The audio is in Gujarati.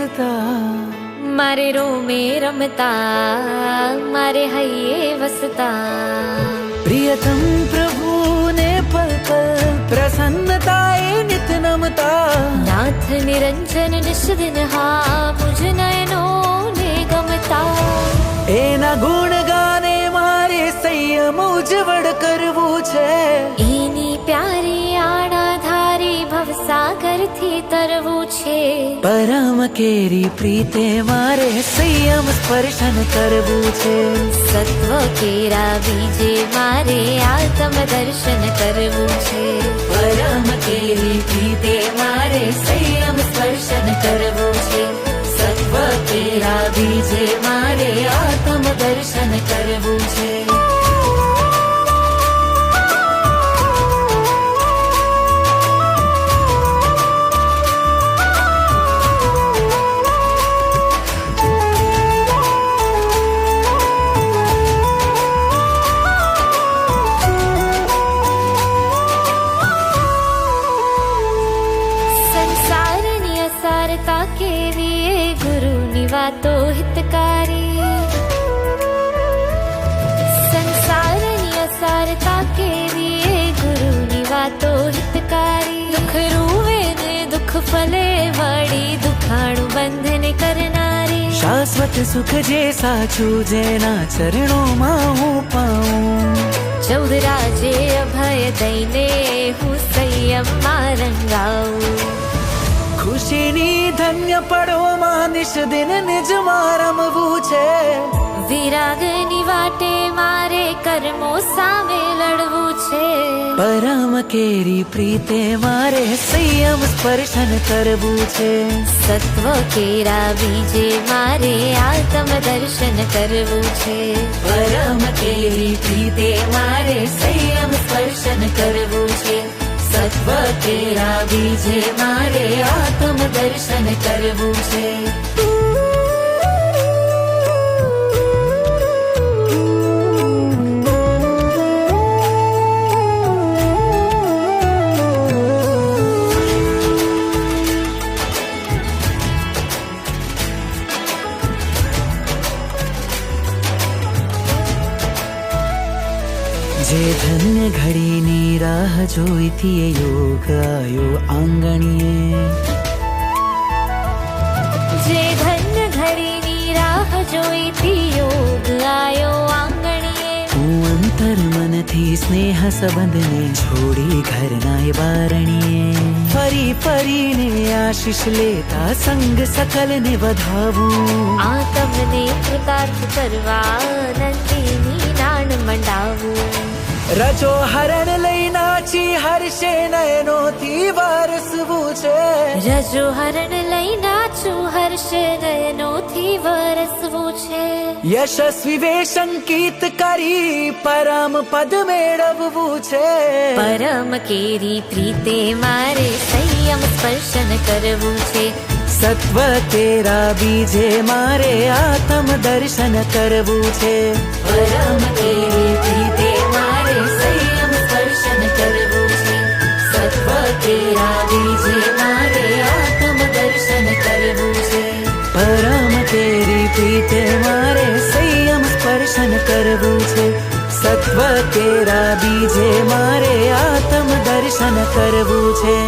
હસતા, મારે રોમે રમતા, મારે હૈયે વસતા। પ્રિયતમ પ્રભુને પલ પલ પ્રસન્નતાએ નિત નમતા। નાથ નિરંજન નિશ દિન હા મુજ નયનો ને ગમતા। એના ગુણ ગાને મારે સંયમ ઉજવળ કરવું છે। એની પ્યારી આણા ધારી ભવસાગરથી તરવું છે। પરમ કેરી પ્રીતે મારે સંયમ સ્પર્શન કરવું છે। સત્વ કેરા બીજે મારે આત્મ દર્શન કરવું છે। પરમ કેરી પ્રીતે મારે સંયમ સ્પર્શન કરવું છે। સત્વ કેરા બીજે મારે આત્મ દર્શન કરવું છે। સંસારની અસારતા કેવી એ ગુરુની વાતો હિતકારી। સંસારની અસારતા કેવી એ ગુરુની વાતો હિતકારી। દુઃખ રૂવે ને દુઃખ ફલે વળી દુખાણું બંધન કરનારી। શાશ્વત સુખ જે સાચું જેના ચરણોમાં હું પાઉં। ચૌદ રાજે અભય દઈને હું સંયમમાં રંગાવું। ખુશીની ધન્ય પળોમાં નિશ દિન નિજમાં રમવું છે। વિરાગની વાટે મારે કર્મો સામે લડવું છે। પરમ કેરી પ્રીતે મારે સંયમ સ્પર્શન કરવું છે। સત્વ કેરા બીજે મારે આત્મ દર્શન કરવું છે। પરમ કેરી પ્રીતે મારે સંયમ સ્પર્શન કરવું છે। સત્વ કેરા બીજે મારે આત્મ દર્શન કરવું છે। જે ધન્ય ઘડીની રાહ જોઈતી એ યોગ આયો આંગણીએ। જે ધન્ય ઘડીની રાહ જોઈતી યોગ આયો આંગણીએ। હું અંતર મનથી સ્નેહ સંબંધને છોડી ઘરના એ બારણીએ। ફરી ફરીને આશીષ લેતા સંગ સકલને વધાવું। આ તમને કૃતાર્થ કરવા નંદીની નાણ મંડાવું। રજો હરણ લઈ નાચી હર્ષે નયનોથી વરસવું છે। રજો હરણ લઈ નાચું હર્ષ નયનોથી વરસવું છે। યશસ્વી વેશંકિત કરી પરમ પદ મેળવવું છે। પરમ કેરી પ્રીતે મારે સંયમ સ્પર્શન કરવું છે। સત્વ તેરા બીજે મારે આત્મ દર્શન કરવું છે। પરમ કેરી પ્રીતે મારે સંયમ સ્પર્શન કરવું છે। સત્વ તેરા બીજે મારે આત્મ દર્શન કરવું છે। પરમ કેરી પ્રીતે મારે સંયમ સ્પર્શન કરવું છે। સત્વ તેરા બીજે મારે આત્મ દર્શન કરવું છે।